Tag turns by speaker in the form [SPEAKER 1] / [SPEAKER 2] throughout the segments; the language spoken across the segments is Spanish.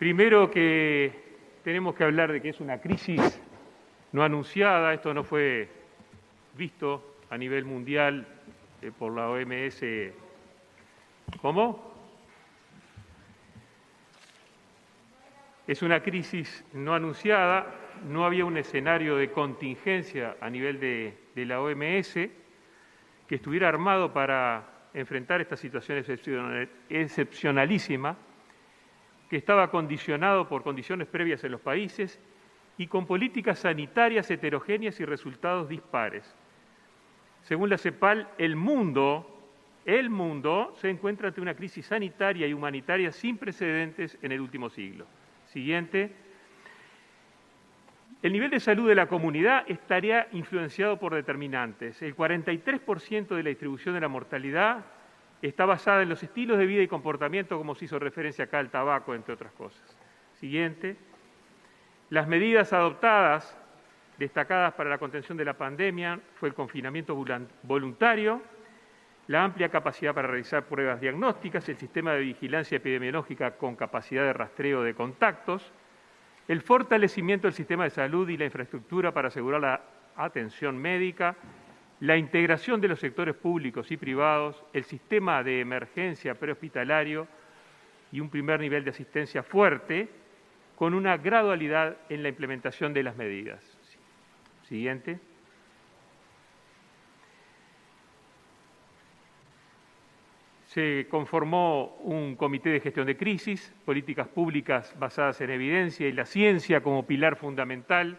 [SPEAKER 1] Primero que tenemos que hablar de que es una crisis no anunciada, esto no fue visto a nivel mundial por la OMS. ¿Cómo? Es una crisis no anunciada, no había un escenario de contingencia a nivel de la OMS que estuviera armado para enfrentar esta situación excepcionalísima, que estaba condicionado por condiciones previas en los países y con políticas sanitarias heterogéneas y resultados dispares. Según la CEPAL, el mundo se encuentra ante una crisis sanitaria y humanitaria sin precedentes en el último siglo. Siguiente. El nivel de salud de la comunidad estaría influenciado por determinantes. El 43% de la distribución de la mortalidad está basada en los estilos de vida y comportamiento, como se hizo referencia acá al tabaco, entre otras cosas. Siguiente. Las medidas adoptadas, destacadas para la contención de la pandemia, fue el confinamiento voluntario, la amplia capacidad para realizar pruebas diagnósticas, el sistema de vigilancia epidemiológica con capacidad de rastreo de contactos, el fortalecimiento del sistema de salud y la infraestructura para asegurar la atención médica, la integración de los sectores públicos y privados, el sistema de emergencia prehospitalario y un primer nivel de asistencia fuerte, con una gradualidad en la implementación de las medidas. Siguiente. Se conformó un comité de gestión de crisis, políticas públicas basadas en evidencia y la ciencia como pilar fundamental,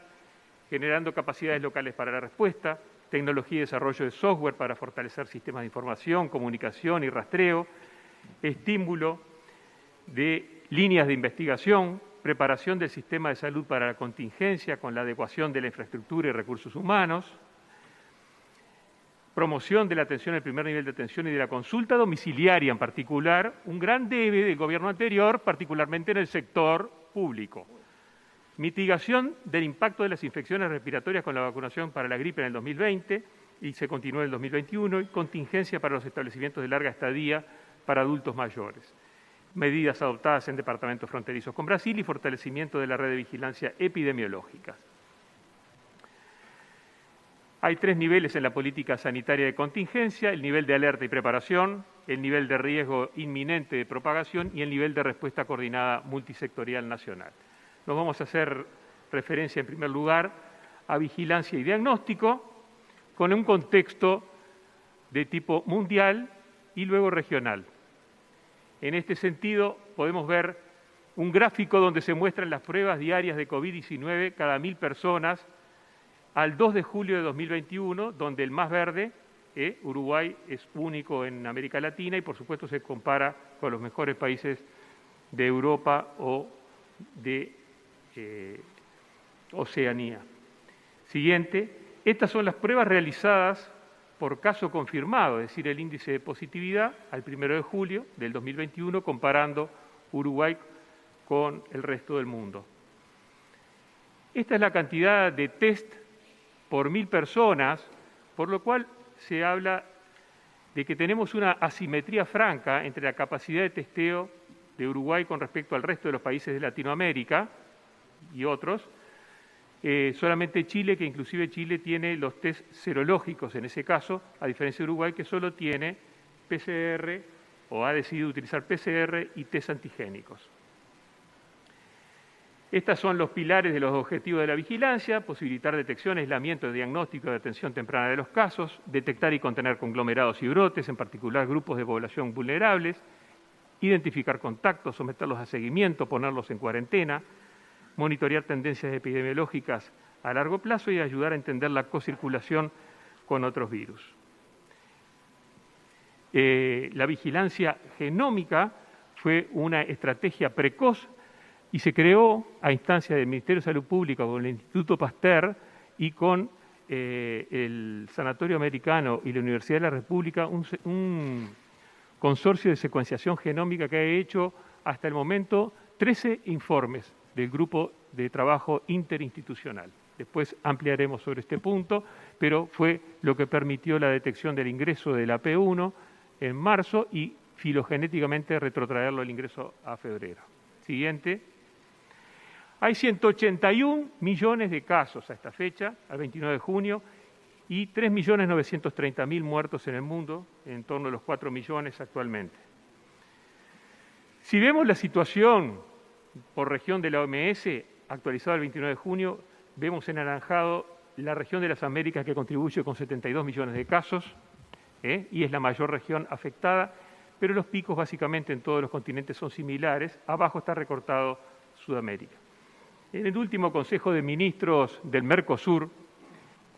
[SPEAKER 1] generando capacidades locales para la respuesta, tecnología y desarrollo de software para fortalecer sistemas de información, comunicación y rastreo, estímulo de líneas de investigación, preparación del sistema de salud para la contingencia con la adecuación de la infraestructura y recursos humanos, promoción de la atención al primer nivel de atención y de la consulta domiciliaria en particular, un gran debe del gobierno anterior, particularmente en el sector público. Mitigación del impacto de las infecciones respiratorias con la vacunación para la gripe en el 2020 y se continúa en el 2021, y contingencia para los establecimientos de larga estadía para adultos mayores. Medidas adoptadas en departamentos fronterizos con Brasil y fortalecimiento de la red de vigilancia epidemiológica. Hay 3 niveles en la política sanitaria de contingencia: el nivel de alerta y preparación, el nivel de riesgo inminente de propagación y el nivel de respuesta coordinada multisectorial nacional. Nos vamos a hacer referencia en primer lugar a vigilancia y diagnóstico con un contexto de tipo mundial y luego regional. En este sentido, podemos ver un gráfico donde se muestran las pruebas diarias de COVID-19 cada 1.000 personas al 2 de julio de 2021, donde el más verde, Uruguay, es único en América Latina y, por supuesto, se compara con los mejores países de Europa o de Oceanía. Siguiente. Estas son las pruebas realizadas por caso confirmado, es decir, el índice de positividad al 1 de julio del 2021, comparando Uruguay con el resto del mundo. Esta es la cantidad de test por 1.000 personas, por lo cual se habla de que tenemos una asimetría franca entre la capacidad de testeo de Uruguay con respecto al resto de los países de Latinoamérica y otros. Solamente Chile, que inclusive Chile tiene los test serológicos en ese caso, a diferencia de Uruguay, que solo tiene PCR o ha decidido utilizar PCR y test antigénicos. Estos son los pilares de los objetivos de la vigilancia: posibilitar detección, aislamiento, diagnóstico de atención temprana de los casos, detectar y contener conglomerados y brotes, en particular grupos de población vulnerables, identificar contactos, someterlos a seguimiento, ponerlos en cuarentena, monitorear tendencias epidemiológicas a largo plazo y ayudar a entender la cocirculación con otros virus. La vigilancia genómica fue una estrategia precoz y se creó a instancia del Ministerio de Salud Pública con el Instituto Pasteur y con el Sanatorio Americano y la Universidad de la República, un consorcio de secuenciación genómica que ha hecho hasta el momento 13 informes del grupo de trabajo interinstitucional. Después ampliaremos sobre este punto, pero fue lo que permitió la detección del ingreso de la P1 en marzo y filogenéticamente retrotraerlo al ingreso a febrero. Siguiente. Hay 181 millones de casos a esta fecha, al 29 de junio, y 3.930.000 muertos en el mundo, en torno a los 4 millones actualmente. Si vemos la situación por región de la OMS, actualizada el 29 de junio, vemos en anaranjado la región de las Américas que contribuye con 72 millones de casos, y es la mayor región afectada, pero los picos básicamente en todos los continentes son similares. Abajo está recortado Sudamérica. En el último Consejo de Ministros del Mercosur,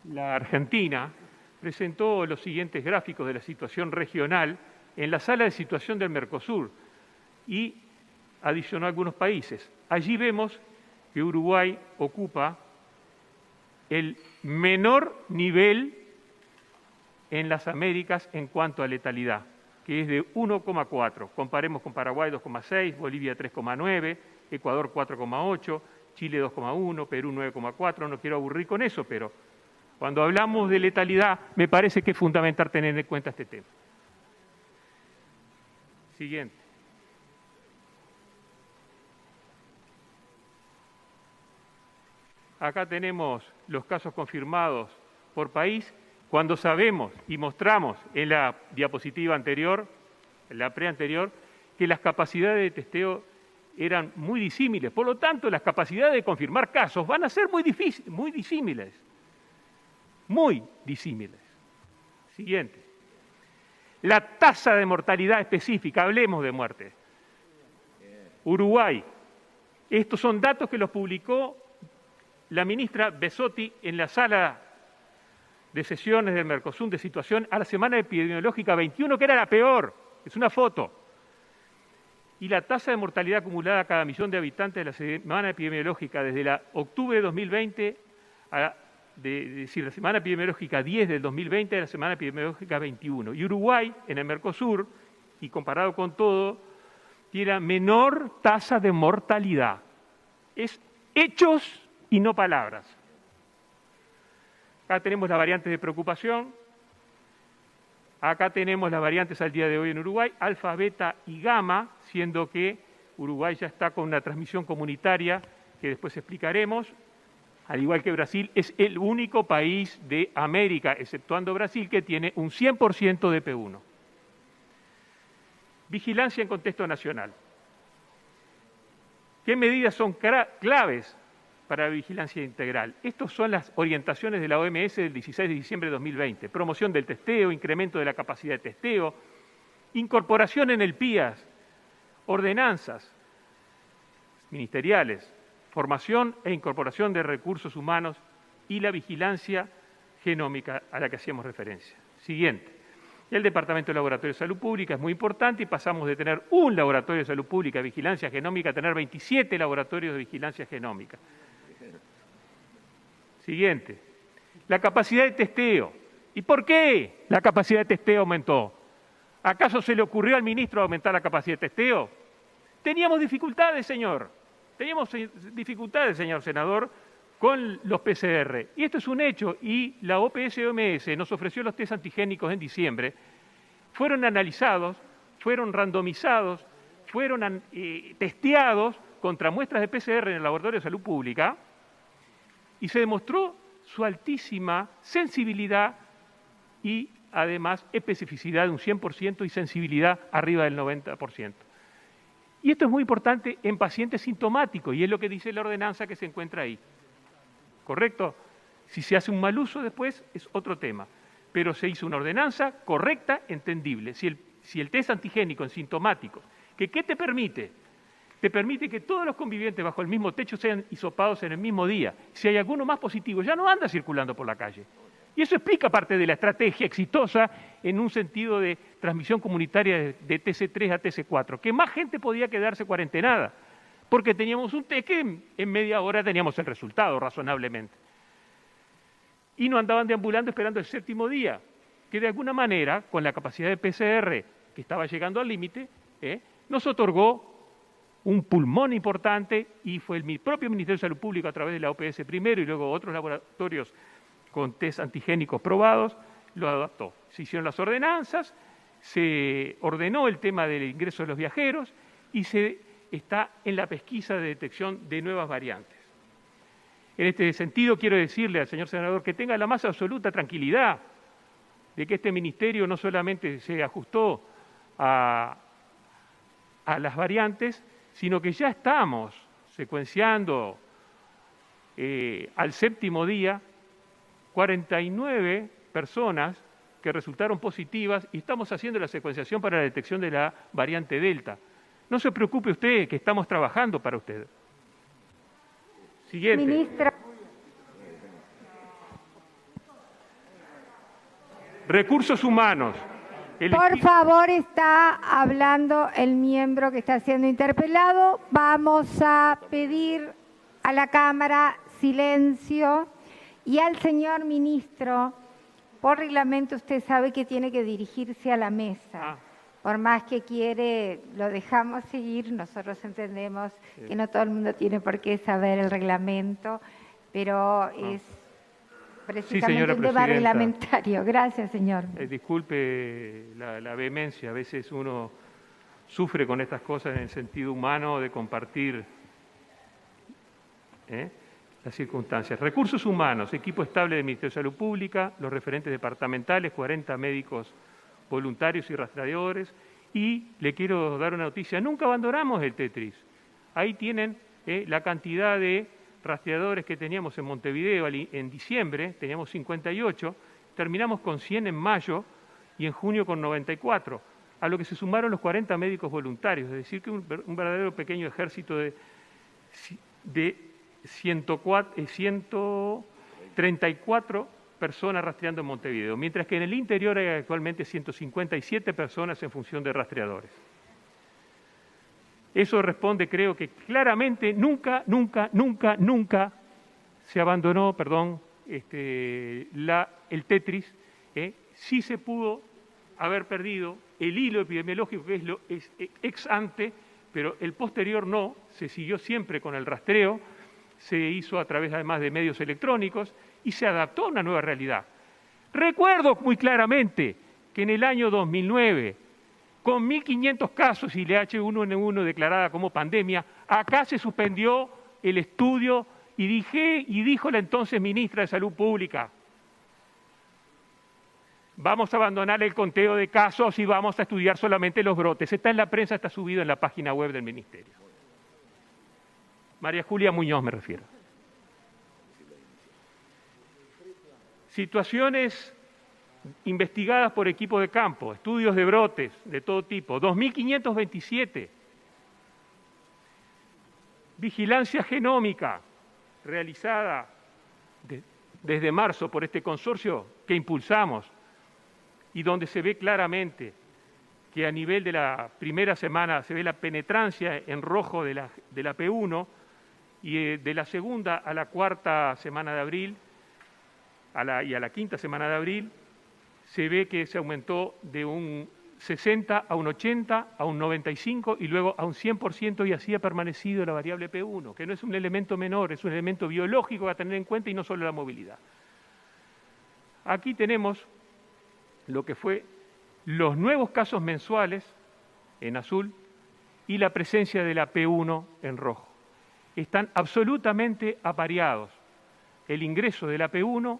[SPEAKER 1] la Argentina presentó los siguientes gráficos de la situación regional en la sala de situación del Mercosur y adicionó algunos países. Allí vemos que Uruguay ocupa el menor nivel en las Américas en cuanto a letalidad, que es de 1,4. Comparemos con Paraguay 2,6, Bolivia 3,9, Ecuador 4,8, Chile 2,1, Perú 9,4. No quiero aburrir con eso, pero cuando hablamos de letalidad me parece que es fundamental tener en cuenta este tema. Siguiente. Acá tenemos los casos confirmados por país. Cuando sabemos y mostramos en la diapositiva anterior, en la preanterior, que las capacidades de testeo eran muy disímiles. Por lo tanto, las capacidades de confirmar casos van a ser muy disímiles. Muy disímiles. Siguiente. La tasa de mortalidad específica, hablemos de muerte. Uruguay. Estos son datos que los publicó la ministra Besotti en la sala de sesiones del Mercosur de situación a la semana epidemiológica 21, que era la peor. Es una foto. Y la tasa de mortalidad acumulada a cada millón de habitantes de la semana epidemiológica desde la octubre de 2020, decir, la semana epidemiológica 10 del 2020 a la semana epidemiológica 21. Y Uruguay, en el Mercosur, y comparado con todo, tiene menor tasa de mortalidad. Es hechos y no palabras. Acá tenemos las variantes de preocupación. Acá tenemos las variantes al día de hoy en Uruguay, alfa, beta y gamma, siendo que Uruguay ya está con una transmisión comunitaria que después explicaremos. Al igual que Brasil, es el único país de América, exceptuando Brasil, que tiene un 100% de P1. Vigilancia en contexto nacional. ¿Qué medidas son claves para la vigilancia integral? Estas son las orientaciones de la OMS del 16 de diciembre de 2020. Promoción del testeo, incremento de la capacidad de testeo, incorporación en el PIAS, ordenanzas ministeriales, formación e incorporación de recursos humanos y la vigilancia genómica a la que hacíamos referencia. Siguiente. El Departamento de Laboratorio de Salud Pública es muy importante y pasamos de tener un laboratorio de salud pública de vigilancia genómica a tener 27 laboratorios de vigilancia genómica. Siguiente. La capacidad de testeo. ¿Y por qué la capacidad de testeo aumentó? ¿Acaso se le ocurrió al ministro aumentar la capacidad de testeo? Teníamos dificultades, señor. Teníamos dificultades, señor senador, con los PCR. Y esto es un hecho. Y la OPS-OMS nos ofreció los test antigénicos en diciembre. Fueron analizados, fueron randomizados, fueron testeados contra muestras de PCR en el Laboratorio de Salud Pública y se demostró su altísima sensibilidad y, además, especificidad de un 100% y sensibilidad arriba del 90%. Y esto es muy importante en pacientes sintomáticos, y es lo que dice la ordenanza que se encuentra ahí. ¿Correcto? Si se hace un mal uso después, es otro tema. Pero se hizo una ordenanza correcta, entendible. Si el test antigénico en sintomáticos, ¿qué te permite? Te permite que todos los convivientes bajo el mismo techo sean hisopados en el mismo día. Si hay alguno más positivo, ya no anda circulando por la calle. Y eso explica parte de la estrategia exitosa en un sentido de transmisión comunitaria de TC3 a TC4, que más gente podía quedarse cuarentenada, porque teníamos un test que en media hora teníamos el resultado, razonablemente. Y no andaban deambulando esperando el séptimo día, que de alguna manera, con la capacidad de PCR que estaba llegando al límite, nos otorgó un pulmón importante y fue el propio Ministerio de Salud Pública a través de la OPS primero y luego otros laboratorios con test antigénicos probados, lo adaptó. Se hicieron las ordenanzas, se ordenó el tema del ingreso de los viajeros y se está en la pesquisa de detección de nuevas variantes. En este sentido, quiero decirle al señor senador que tenga la más absoluta tranquilidad de que este ministerio no solamente se ajustó a las variantes, sino que ya estamos secuenciando al 7º día 49 personas que resultaron positivas y estamos haciendo la secuenciación para la detección de la variante Delta. No se preocupe usted, que estamos trabajando para usted. Siguiente.
[SPEAKER 2] Ministra.
[SPEAKER 1] Recursos humanos.
[SPEAKER 2] Por favor, está hablando el miembro que está siendo interpelado. Vamos a pedir a la Cámara silencio y al señor ministro, por reglamento usted sabe que tiene que dirigirse a la mesa. Por más que quiere, lo dejamos seguir, nosotros entendemos que no todo el mundo tiene por qué saber el reglamento, pero es precisamente un tema reglamentario. Gracias, señor.
[SPEAKER 1] Disculpe la vehemencia, a veces uno sufre con estas cosas en el sentido humano de compartir las circunstancias. Recursos humanos, equipo estable del Ministerio de Salud Pública, los referentes departamentales, 40 médicos voluntarios y rastreadores, y le quiero dar una noticia, nunca abandonamos el Tetris. Ahí tienen la cantidad de rastreadores que teníamos en Montevideo en diciembre, teníamos 58, terminamos con 100 en mayo y en junio con 94, a lo que se sumaron los 40 médicos voluntarios, es decir, que un verdadero pequeño ejército de 134 personas rastreando en Montevideo, mientras que en el interior hay actualmente 157 personas en función de rastreadores. Eso responde, creo que claramente, nunca se abandonó, el Tetris. Sí se pudo haber perdido el hilo epidemiológico, que es ex ante, pero el posterior no, se siguió siempre con el rastreo, se hizo a través además de medios electrónicos y se adaptó a una nueva realidad. Recuerdo muy claramente que en el año 2009, con 1.500 casos y la H1N1 declarada como pandemia, acá se suspendió el estudio y dijo la entonces ministra de Salud Pública, vamos a abandonar el conteo de casos y vamos a estudiar solamente los brotes. Está en la prensa, está subido en la página web del ministerio. María Julia Muñoz me refiero. Situaciones investigadas por equipos de campo, estudios de brotes de todo tipo, 2.527. Vigilancia genómica realizada desde marzo por este consorcio que impulsamos y donde se ve claramente que a nivel de la primera semana se ve la penetrancia en rojo de la P1 y de la segunda a la cuarta semana de abril y a la quinta semana de abril se ve que se aumentó de un 60 a un 80, a un 95 y luego a un 100% y así ha permanecido la variable P1, que no es un elemento menor, es un elemento biológico a tener en cuenta y no solo la movilidad. Aquí tenemos lo que fue los nuevos casos mensuales en azul y la presencia de la P1 en rojo. Están absolutamente apareados el ingreso de la P1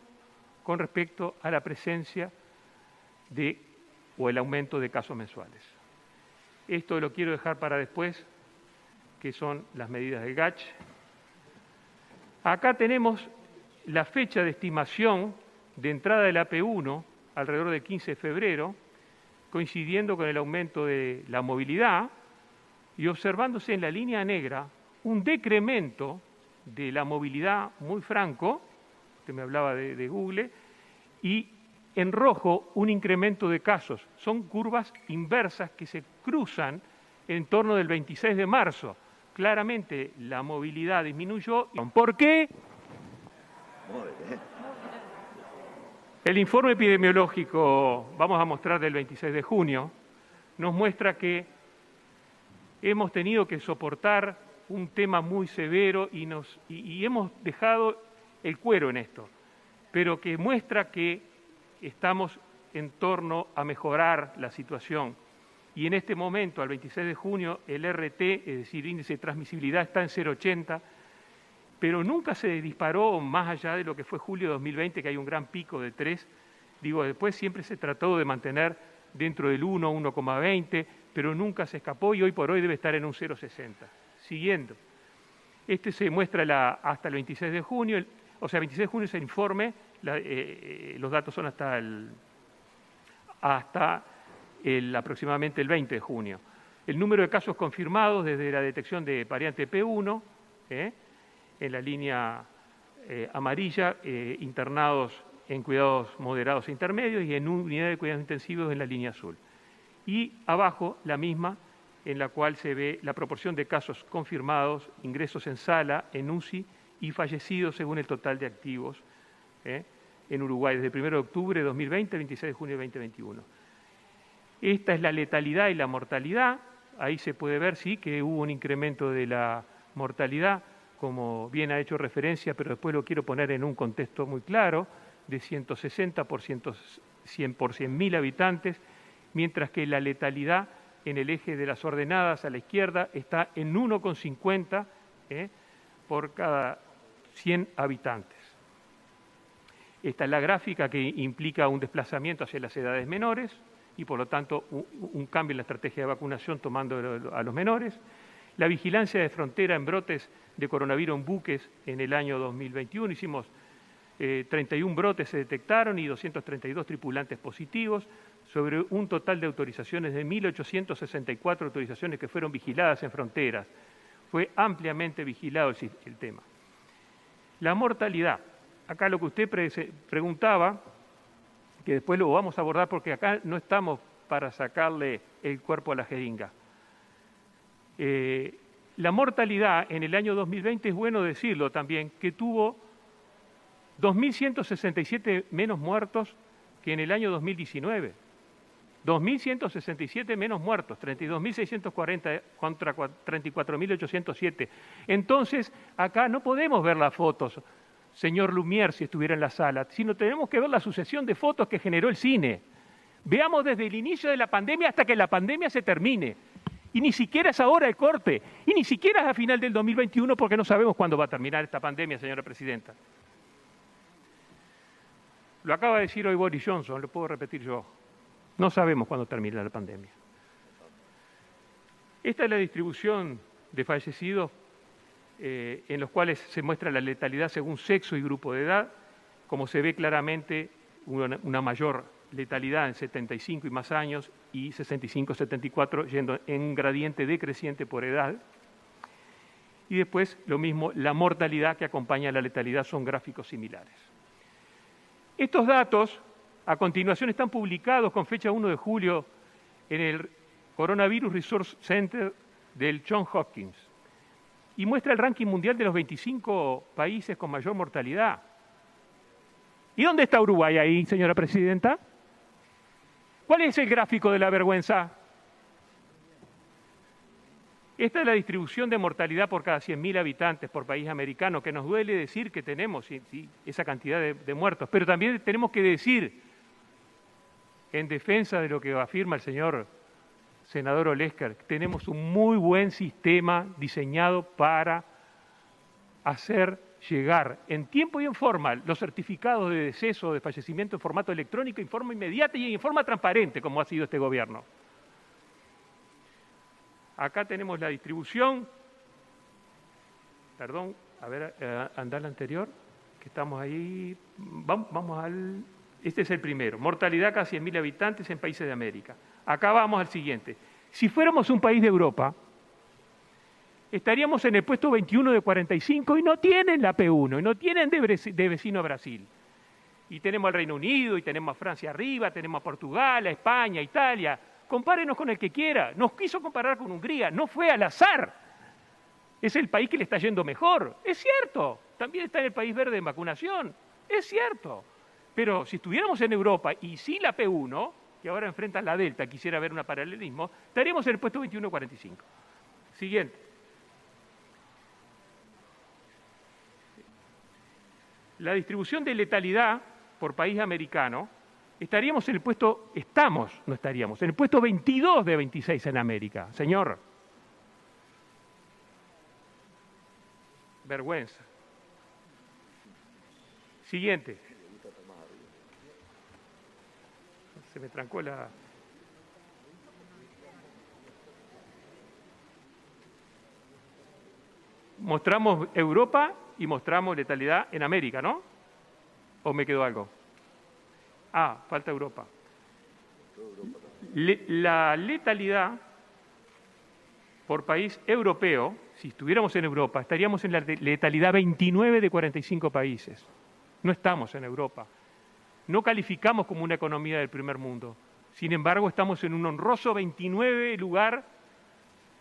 [SPEAKER 1] con respecto a la presencia o el aumento de casos mensuales. Esto lo quiero dejar para después, que son las medidas del GACH. Acá tenemos la fecha de estimación de entrada de la P1, alrededor del 15 de febrero, coincidiendo con el aumento de la movilidad y observándose en la línea negra un decremento de la movilidad muy franco, usted me hablaba de Google, y en rojo un incremento de casos. Son curvas inversas que se cruzan en torno del 26 de marzo. Claramente la movilidad disminuyó. ¿Por qué? El informe epidemiológico, vamos a mostrar del 26 de junio, nos muestra que hemos tenido que soportar un tema muy severo y hemos dejado el cuero en esto, pero que muestra que estamos en torno a mejorar la situación. y en este momento, al 26 de junio, el RT, es decir, índice de transmisibilidad, está en 0,80, pero nunca se disparó más allá de lo que fue julio de 2020, que hay un gran pico de 3. Digo, después siempre se trató de mantener dentro del 1, 1,20, pero nunca se escapó y hoy por hoy debe estar en un 0,60. Siguiendo. Este se muestra hasta el 26 de junio, o sea, 26 de junio es el informe, los datos son hasta aproximadamente el 20 de junio. El número de casos confirmados desde la detección de variante P1, en la línea amarilla, internados en cuidados moderados e intermedios y en unidad de cuidados intensivos en la línea azul. Y abajo la misma, en la cual se ve la proporción de casos confirmados, ingresos en sala, en UCI y fallecidos según el total de activos en Uruguay, desde el 1 de octubre de 2020 al 26 de junio de 2021. Esta es la letalidad y la mortalidad. Ahí se puede ver, sí, que hubo un incremento de la mortalidad, como bien ha hecho referencia, pero después lo quiero poner en un contexto muy claro, de 160 por 100.000 habitantes, mientras que la letalidad en el eje de las ordenadas a la izquierda está en 1,50 por cada 100 habitantes. Esta es la gráfica que implica un desplazamiento hacia las edades menores y por lo tanto un cambio en la estrategia de vacunación tomando a los menores. La vigilancia de frontera en brotes de coronavirus en buques en el año 2021. Hicimos 31 brotes se detectaron y 232 tripulantes positivos, sobre un total de autorizaciones de 1.864 autorizaciones que fueron vigiladas en fronteras. Fue ampliamente vigilado el tema. La mortalidad. Acá lo que usted preguntaba, que después lo vamos a abordar porque acá no estamos para sacarle el cuerpo a la jeringa. La mortalidad en el año 2020, es bueno decirlo también, que tuvo 2.167 menos muertos que en el año 2019. 2.167 menos muertos, 32.640 contra 34.807. Entonces, acá no podemos ver las fotos, señor Lumière, si estuviera en la sala, sino tenemos que ver la sucesión de fotos que generó el cine. Veamos desde el inicio de la pandemia hasta que la pandemia se termine. Y ni siquiera es ahora el corte, y ni siquiera es a final del 2021 porque no sabemos cuándo va a terminar esta pandemia, señora presidenta. Lo acaba de decir hoy Boris Johnson, lo puedo repetir yo. No sabemos cuándo termina la pandemia. Esta es la distribución de fallecidos en los cuales se muestra la letalidad según sexo y grupo de edad. Como se ve claramente, una mayor letalidad en 75 y más años y 65-74 yendo en un gradiente decreciente por edad. Y después lo mismo, la mortalidad que acompaña a la letalidad son gráficos similares. Estos datos a continuación están publicados con fecha 1 de julio en el Coronavirus Resource Center del Johns Hopkins y muestra el ranking mundial de los 25 países con mayor mortalidad. ¿Y dónde está Uruguay ahí, señora presidenta? ¿Cuál es el gráfico de la vergüenza? Esta es la distribución de mortalidad por cada 100.000 habitantes por país americano, que nos duele decir que tenemos esa cantidad de muertos, pero también tenemos que decir, en defensa de lo que afirma el señor senador Olesker, que tenemos un muy buen sistema diseñado para hacer llegar en tiempo y en forma los certificados de deceso o de fallecimiento en formato electrónico, en forma inmediata y en forma transparente, como ha sido este gobierno. Acá tenemos la distribución, perdón, a ver, anda la anterior, que estamos ahí, vamos al, este es el primero, mortalidad cada 100.000 habitantes en países de América. Acá vamos al siguiente. Si fuéramos un país de Europa, estaríamos en el puesto 21 de 45 y no tienen la P1, y no tienen de vecino a Brasil. Y tenemos al Reino Unido, y tenemos a Francia arriba, tenemos a Portugal, a España, a Italia. Compárenos con el que quiera. Nos quiso comparar con Hungría, no fue al azar. Es el país que le está yendo mejor. Es cierto, también está en el país verde en vacunación. Es cierto. Pero si estuviéramos en Europa y sí la P1, que ahora enfrenta la Delta, quisiera ver un paralelismo, estaríamos en el puesto 21-45. Siguiente. La distribución de letalidad por país americano estaríamos en el puesto, no estaríamos, en el puesto 22 de 26 en América. Señor, vergüenza. Siguiente. Se me trancó la... Mostramos Europa y mostramos letalidad en América, ¿no? ¿O me quedó algo? Ah, falta Europa. La letalidad por país europeo, si estuviéramos en Europa, estaríamos en la letalidad 29 de 45 países. No estamos en Europa. No calificamos como una economía del primer mundo. Sin embargo, estamos en un honroso 29 lugar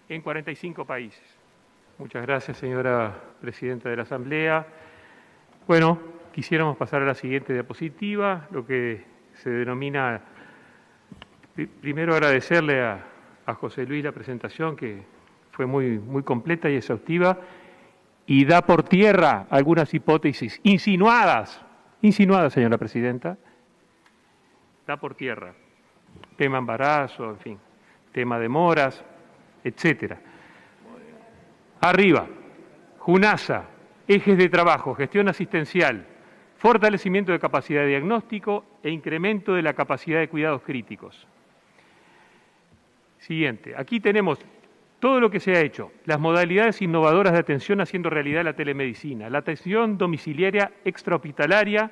[SPEAKER 1] en 45 países. Muchas gracias, señora presidenta de la Asamblea. Bueno, quisiéramos pasar a la siguiente diapositiva, lo que se denomina, primero agradecerle a José Luis la presentación, que fue muy completa y exhaustiva, y da por tierra algunas hipótesis insinuadas, señora presidenta, da por tierra. Tema embarazo, en fin, tema demoras, etcétera. Arriba, JUNASA, ejes de trabajo, gestión asistencial, fortalecimiento de capacidad de diagnóstico e incremento de la capacidad de cuidados críticos. Siguiente, aquí tenemos todo lo que se ha hecho, las modalidades innovadoras de atención haciendo realidad la telemedicina, la atención domiciliaria extrahospitalaria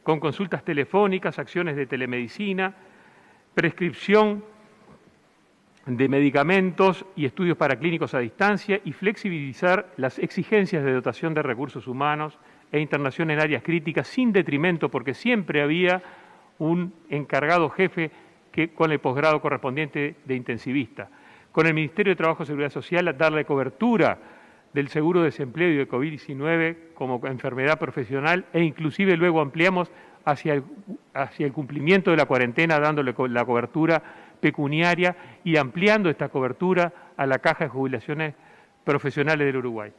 [SPEAKER 1] con consultas telefónicas, acciones de telemedicina, prescripción de medicamentos y estudios paraclínicos a distancia y flexibilizar las exigencias de dotación de recursos humanos e internación en áreas críticas sin detrimento, porque siempre había un encargado jefe con el posgrado correspondiente de intensivista. Con el Ministerio de Trabajo y Seguridad Social, darle cobertura del seguro de desempleo y de COVID-19 como enfermedad profesional e inclusive luego ampliamos hacia el cumplimiento de la cuarentena, dándole la cobertura pecuniaria y ampliando esta cobertura a la Caja de Jubilaciones Profesionales del Uruguay.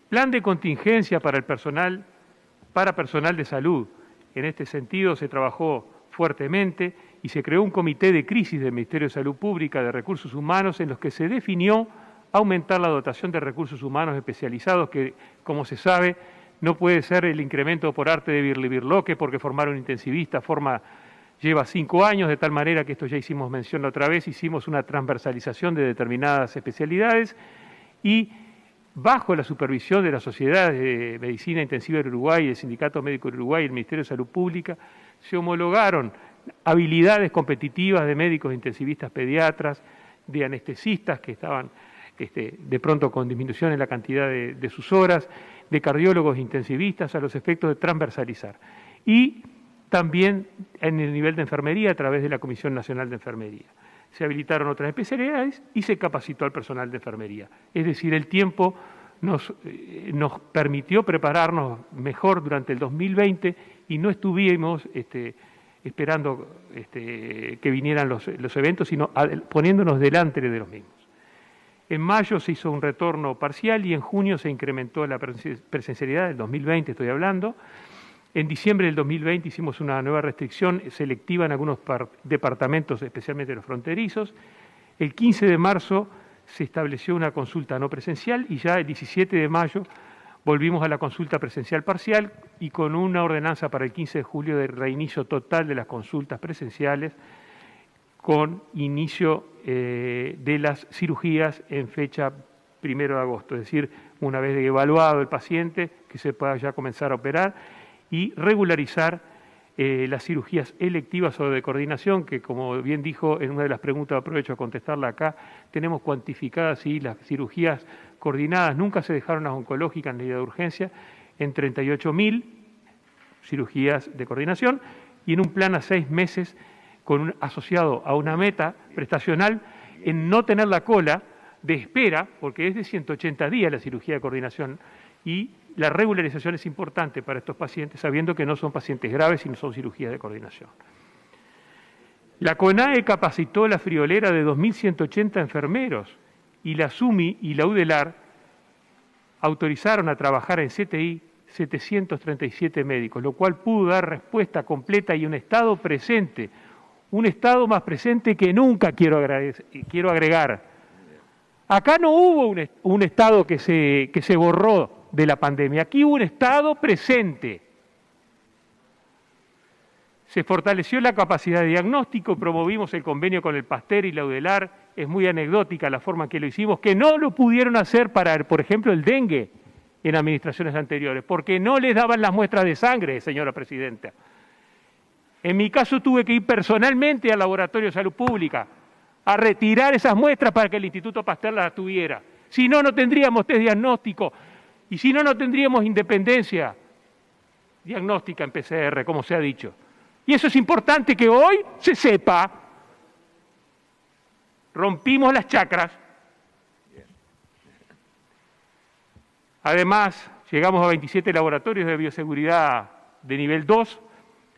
[SPEAKER 1] Plan de contingencia para personal de salud. En este sentido se trabajó fuertemente y se creó un comité de crisis del Ministerio de Salud Pública de Recursos Humanos en los que se definió aumentar la dotación de recursos humanos especializados que, como se sabe, no puede ser el incremento por arte de birlibirloque porque formar un intensivista lleva 5 años, de tal manera que esto ya hicimos mención la otra vez, hicimos una transversalización de determinadas especialidades y bajo la supervisión de la Sociedad de Medicina Intensiva del Uruguay, el Sindicato Médico del Uruguay y el Ministerio de Salud Pública, se homologaron habilidades competitivas de médicos intensivistas pediatras, de anestesistas que estaban de pronto con disminución en la cantidad de sus horas, de cardiólogos intensivistas a los efectos de transversalizar. Y también en el nivel de enfermería a través de la Comisión Nacional de Enfermería. Se habilitaron otras especialidades y se capacitó al personal de enfermería. Es decir, el tiempo nos permitió prepararnos mejor durante el 2020 y no estuvimos esperando que vinieran los eventos, sino poniéndonos delante de los mismos. En mayo se hizo un retorno parcial y en junio se incrementó la presencialidad del 2020, estoy hablando. En diciembre del 2020 hicimos una nueva restricción selectiva en algunos departamentos, especialmente los fronterizos. El 15 de marzo se estableció una consulta no presencial y ya el 17 de mayo volvimos a la consulta presencial parcial y con una ordenanza para el 15 de julio de reinicio total de las consultas presenciales con inicio de las cirugías en fecha 1 de agosto, es decir, una vez evaluado el paciente, que se pueda ya comenzar a operar y regularizar las cirugías electivas o de coordinación, que como bien dijo en una de las preguntas, aprovecho a contestarla acá, tenemos cuantificadas y las cirugías coordinadas nunca se dejaron las oncológicas ni de urgencia en 38.000 cirugías de coordinación y en un plan a 6 meses asociado a una meta prestacional en no tener la cola de espera, porque es de 180 días la cirugía de coordinación y la regularización es importante para estos pacientes, sabiendo que no son pacientes graves, sino son cirugías de coordinación. La CONAE capacitó la friolera de 2.180 enfermeros y la SUMI y la UDELAR autorizaron a trabajar en CTI 737 médicos, lo cual pudo dar respuesta completa y un Estado presente, un Estado más presente que nunca, quiero agregar. Acá no hubo un Estado que se borró de la pandemia, aquí hubo un Estado presente. Se fortaleció la capacidad de diagnóstico, promovimos el convenio con el Pasteur y la UDELAR, es muy anecdótica la forma en que lo hicimos, que no lo pudieron hacer para, por ejemplo, el dengue en administraciones anteriores, porque no les daban las muestras de sangre, señora Presidenta. En mi caso tuve que ir personalmente al Laboratorio de Salud Pública a retirar esas muestras para que el Instituto Pasteur las tuviera. Si no, no tendríamos test diagnóstico y si no, no tendríamos independencia diagnóstica en PCR, como se ha dicho. Y eso es importante que hoy se sepa. Rompimos las chacras. Además, llegamos a 27 laboratorios de bioseguridad de nivel 2.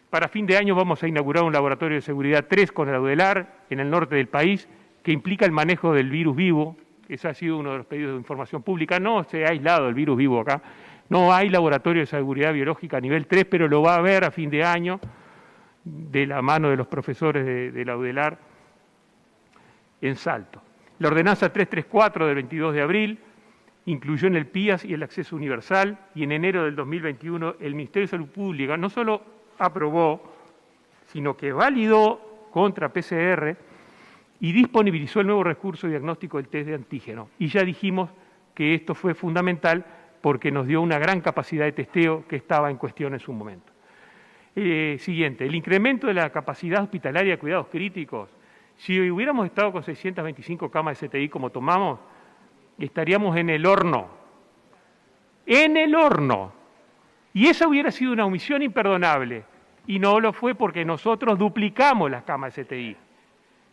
[SPEAKER 1] Para fin de año vamos a inaugurar un laboratorio de seguridad 3 con la UDELAR en el norte del país, que implica el manejo del virus vivo. Ese ha sido uno de los pedidos de información pública. No se ha aislado el virus vivo acá. No hay laboratorio de seguridad biológica a nivel 3, pero lo va a haber a fin de año, de la mano de los profesores de la UDELAR en Salto. La ordenanza 334 del 22 de abril incluyó en el PIAS y el acceso universal, y en enero del 2021 el Ministerio de Salud Pública no solo aprobó, sino que validó contra PCR y disponibilizó el nuevo recurso de diagnóstico del test de antígeno. Y ya dijimos que esto fue fundamental porque nos dio una gran capacidad de testeo que estaba en cuestión en su momento. Siguiente, el incremento de la capacidad hospitalaria de cuidados críticos. Si hubiéramos estado con 625 camas de CTI como tomamos, estaríamos en el horno. En el horno. Y esa hubiera sido una omisión imperdonable. Y no lo fue porque nosotros duplicamos las camas de CTI.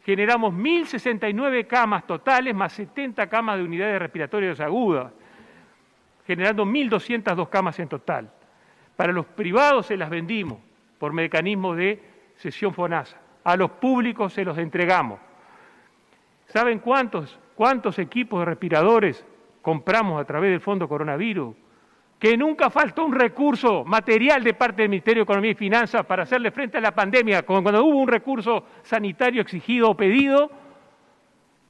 [SPEAKER 1] Generamos 1.069 camas totales más 70 camas de unidades respiratorias agudas, generando 1.202 camas en total. Para los privados se las vendimos por mecanismo de cesión FONASA. A los públicos se los entregamos. ¿Saben cuántos equipos de respiradores compramos a través del Fondo Coronavirus? Que nunca faltó un recurso material de parte del Ministerio de Economía y Finanzas para hacerle frente a la pandemia. Cuando hubo un recurso sanitario exigido o pedido,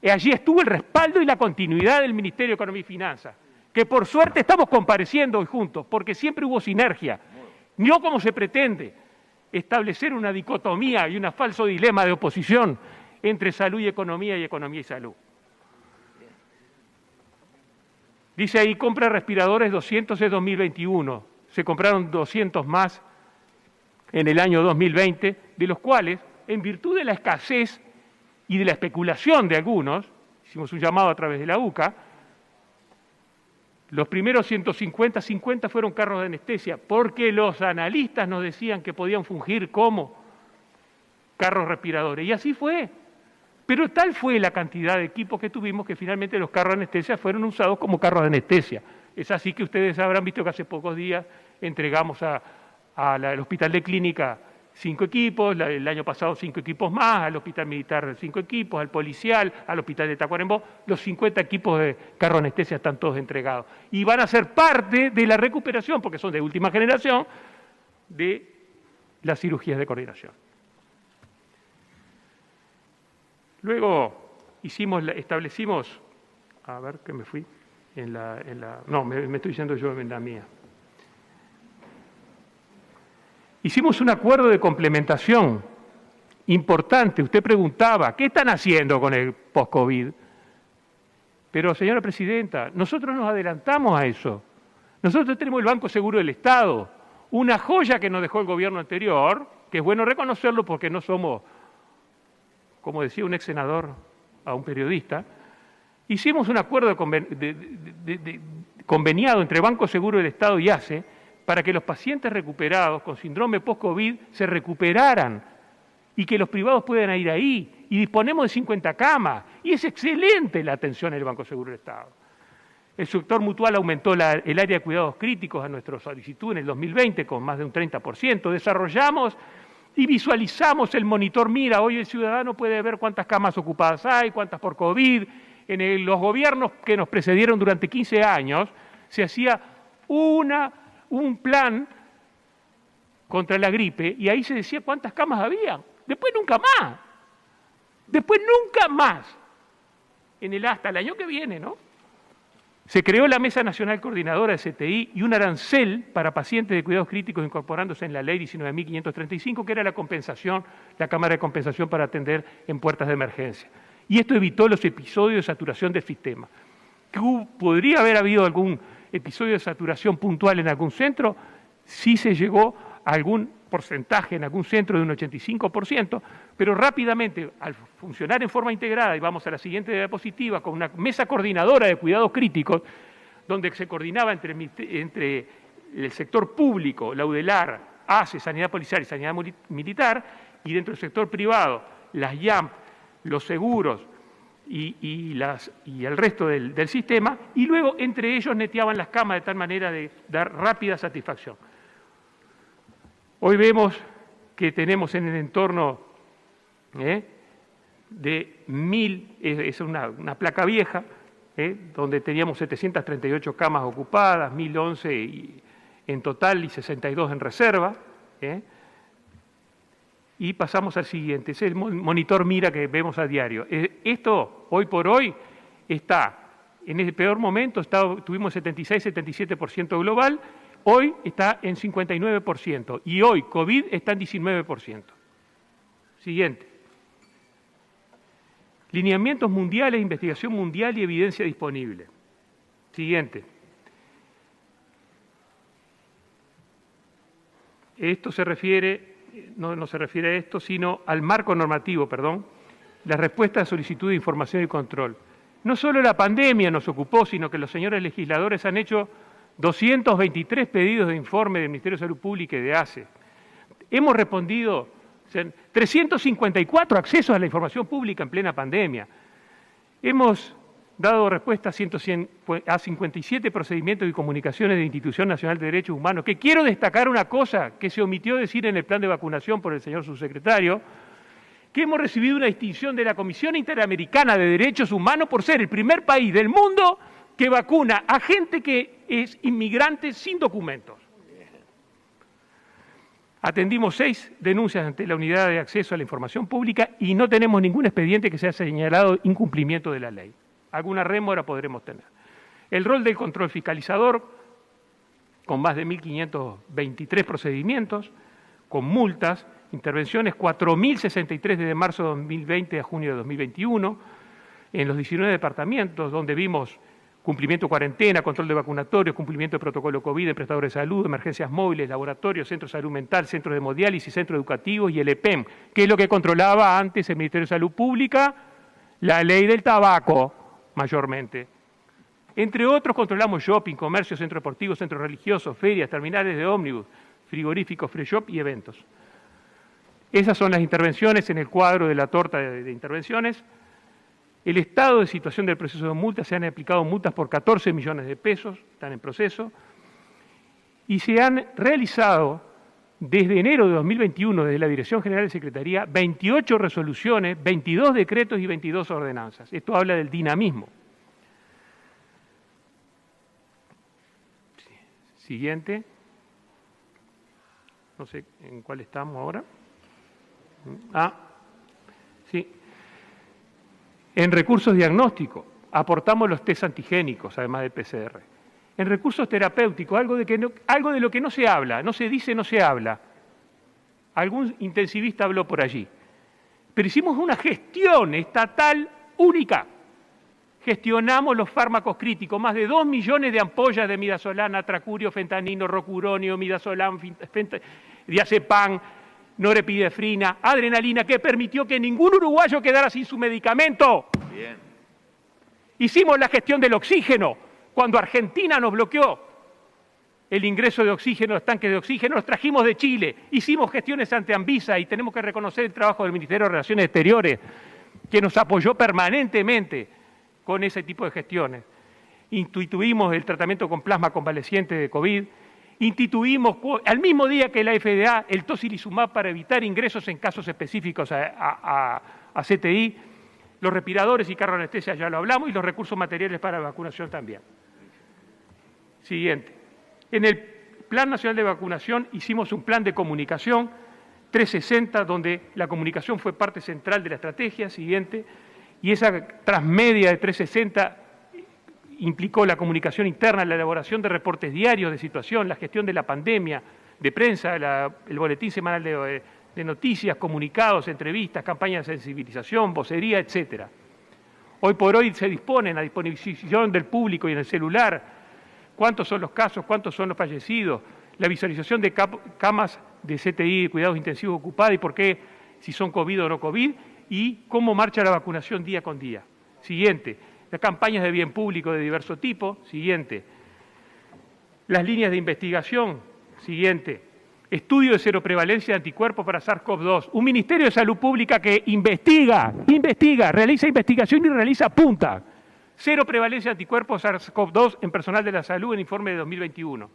[SPEAKER 1] allí estuvo el respaldo y la continuidad del Ministerio de Economía y Finanzas, que por suerte estamos compareciendo hoy juntos, porque siempre hubo sinergia. No como se pretende establecer una dicotomía y un falso dilema de oposición entre salud y economía y salud. Dice ahí, compra respiradores 200 en 2021. Se compraron 200 más en el año 2020, de los cuales, en virtud de la escasez y de la especulación de algunos, hicimos un llamado a través de la UCA, los primeros 50 fueron carros de anestesia, porque los analistas nos decían que podían fungir como carros respiradores. Y así fue. Pero tal fue la cantidad de equipos que tuvimos que finalmente los carros de anestesia fueron usados como carros de anestesia. Es así que ustedes habrán visto que hace pocos días entregamos al Hospital de Clínica 5 equipos, el año pasado 5 equipos más, al Hospital Militar 5 equipos, al Policial, al Hospital de Tacuarembó, los 50 equipos de carro de anestesia están todos entregados. Y van a ser parte de la recuperación, porque son de última generación, de las cirugías de coordinación. Luego establecimos, a ver que me fui, no, me estoy yendo yo en la mía. Hicimos un acuerdo de complementación importante. Usted preguntaba, ¿qué están haciendo con el post-COVID? Pero, señora Presidenta, nosotros nos adelantamos a eso. Nosotros tenemos el Banco Seguro del Estado, una joya que nos dejó el gobierno anterior, que es bueno reconocerlo porque no somos, como decía un ex senador a un periodista, hicimos un acuerdo conveniado entre Banco Seguro del Estado y ACE para que los pacientes recuperados con síndrome post-COVID se recuperaran y que los privados puedan ir ahí. Y disponemos de 50 camas. Y es excelente la atención en el Banco Seguro del Estado. El sector mutual aumentó el área de cuidados críticos a nuestra solicitud en el 2020 con más de un 30%. Desarrollamos y visualizamos el monitor Mira. Hoy el ciudadano puede ver cuántas camas ocupadas hay, cuántas por COVID. En los gobiernos que nos precedieron durante 15 años se hacía una un plan contra la gripe y ahí se decía cuántas camas había. Después nunca más. Después nunca más. Hasta el año que viene, ¿no? Se creó la Mesa Nacional Coordinadora de CTI y un arancel para pacientes de cuidados críticos incorporándose en la Ley 19.535, que era la compensación, la Cámara de Compensación para atender en puertas de emergencia. Y esto evitó los episodios de saturación del sistema. ¿Podría haber habido algún episodio de saturación puntual en algún centro? Sí se llegó a algún porcentaje en algún centro de un 85%, pero rápidamente, al funcionar en forma integrada, y vamos a la siguiente diapositiva, con una mesa coordinadora de cuidados críticos, donde se coordinaba entre el sector público, la UDELAR, ACE, Sanidad Policial y Sanidad Militar, y dentro del sector privado, las IAMP, los seguros y el resto del sistema, y luego entre ellos neteaban las camas de tal manera de dar rápida satisfacción. Hoy vemos que tenemos en el entorno de 1.000, es una placa vieja, donde teníamos 738 camas ocupadas, 1.011 en total y 62 en reserva. Y pasamos al siguiente, es el monitor MIRA que vemos a diario. Esto, hoy por hoy, está en el peor momento, tuvimos 76-77% global, hoy está en 59% y hoy COVID está en 19%. Siguiente. Lineamientos mundiales, investigación mundial y evidencia disponible. Siguiente. Esto se refiere, no se refiere a esto, sino al marco normativo, la respuesta a solicitud de información y control. No solo la pandemia nos ocupó, sino que los señores legisladores han hecho 223 pedidos de informe del Ministerio de Salud Pública y de ACE. Hemos respondido 354 accesos a la información pública en plena pandemia. Hemos dado respuesta a 57 procedimientos y comunicaciones de Institución Nacional de Derechos Humanos, que quiero destacar una cosa que se omitió decir en el plan de vacunación por el señor subsecretario, que hemos recibido una distinción de la Comisión Interamericana de Derechos Humanos por ser el primer país del mundo que vacuna a gente que es inmigrante sin documentos. Atendimos 6 denuncias ante la Unidad de Acceso a la Información Pública y no tenemos ningún expediente que sea señalado incumplimiento de la ley. Alguna rémora podremos tener. El rol del control fiscalizador, con más de 1.523 procedimientos, con multas, intervenciones 4.063 desde marzo de 2020 a junio de 2021, en los 19 departamentos donde vimos cumplimiento de cuarentena, control de vacunatorios, cumplimiento de protocolo COVID en prestadores de salud, emergencias móviles, laboratorios, centros de salud mental, centros de hemodiálisis, centros educativos y el EPEM, que es lo que controlaba antes el Ministerio de Salud Pública, la ley del tabaco, mayormente. Entre otros, controlamos shopping, comercio, centros deportivos, centros religiosos, ferias, terminales de ómnibus, frigoríficos, free shop y eventos. Esas son las intervenciones en el cuadro de la torta de intervenciones. El estado de situación del proceso de multas, se han aplicado multas por 14 millones de pesos, están en proceso, y se han realizado desde enero de 2021, desde la Dirección General de Secretaría, 28 resoluciones, 22 decretos y 22 ordenanzas. Esto habla del dinamismo. Siguiente. No sé en cuál estamos ahora. Sí. En recursos diagnósticos, aportamos los test antigénicos, además del PCR. En recursos terapéuticos, algo de lo que no se habla, no se dice, no se habla. Algún intensivista habló por allí. Pero hicimos una gestión estatal única. Gestionamos los fármacos críticos, más de 2 millones de ampollas de midazolam, atracurio, fentanilo, rocuronio, midazolam, diazepam, norepinefrina, adrenalina, que permitió que ningún uruguayo quedara sin su medicamento.
[SPEAKER 3] Bien.
[SPEAKER 1] Hicimos la gestión del oxígeno. Cuando Argentina nos bloqueó el ingreso de oxígeno, los tanques de oxígeno, los trajimos de Chile. Hicimos gestiones ante Anvisa y tenemos que reconocer el trabajo del Ministerio de Relaciones Exteriores, que nos apoyó permanentemente con ese tipo de gestiones. Instituimos el tratamiento con plasma convaleciente de COVID. Instituimos al mismo día que la FDA el tocilizumab para evitar ingresos en casos específicos a CTI, los respiradores y carro anestesia ya lo hablamos y los recursos materiales para vacunación también. Siguiente. En el Plan Nacional de Vacunación hicimos un plan de comunicación 360, donde la comunicación fue parte central de la estrategia siguiente, y esa transmedia de 360 implicó la comunicación interna, la elaboración de reportes diarios de situación, la gestión de la pandemia, de prensa, el boletín semanal de noticias, comunicados, entrevistas, campañas de sensibilización, vocería, etc. Hoy por hoy se disponen a disposición del público y en el celular cuántos son los casos, cuántos son los fallecidos, la visualización de camas de CTI, de cuidados intensivos ocupadas y por qué, si son COVID o no COVID, y cómo marcha la vacunación día con día. Siguiente, las campañas de bien público de diverso tipo. Siguiente, las líneas de investigación. Siguiente, estudio de seroprevalencia de anticuerpos para SARS-CoV-2. Un Ministerio de Salud Pública que investiga, realiza investigación y realiza punta. Cero prevalencia de anticuerpos SARS-CoV-2 en personal de la salud en informe de 2021.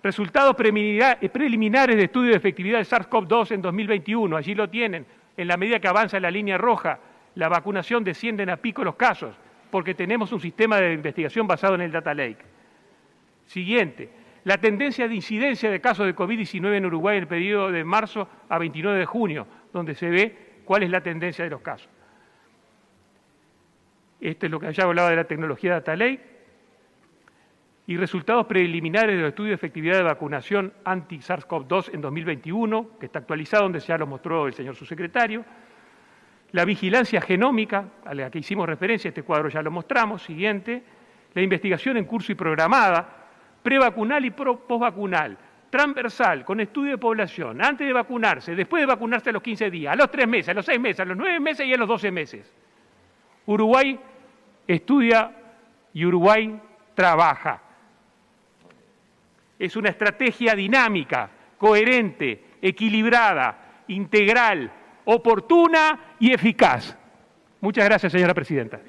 [SPEAKER 1] Resultados preliminares de estudio de efectividad del SARS-CoV-2 en 2021. Allí lo tienen. En la medida que avanza la línea roja, la vacunación descienden a pico los casos, porque tenemos un sistema de investigación basado en el Data Lake. Siguiente, la tendencia de incidencia de casos de COVID-19 en Uruguay en el periodo de marzo a 29 de junio, donde se ve cuál es la tendencia de los casos. Esto es lo que ya hablaba de la tecnología Data Lake. Y resultados preliminares de los estudios de efectividad de vacunación anti-SARS-CoV-2 en 2021, que está actualizado, donde ya lo mostró el señor subsecretario. La vigilancia genómica, a la que hicimos referencia, este cuadro ya lo mostramos. Siguiente, la investigación en curso y programada, prevacunal y posvacunal, transversal, con estudio de población, antes de vacunarse, después de vacunarse a los 15 días, a los 3 meses, a los 6 meses, a los 9 meses y a los 12 meses. Uruguay estudia y Uruguay trabaja. Es una estrategia dinámica, coherente, equilibrada, integral, oportuna y eficaz. Muchas gracias, señora presidenta.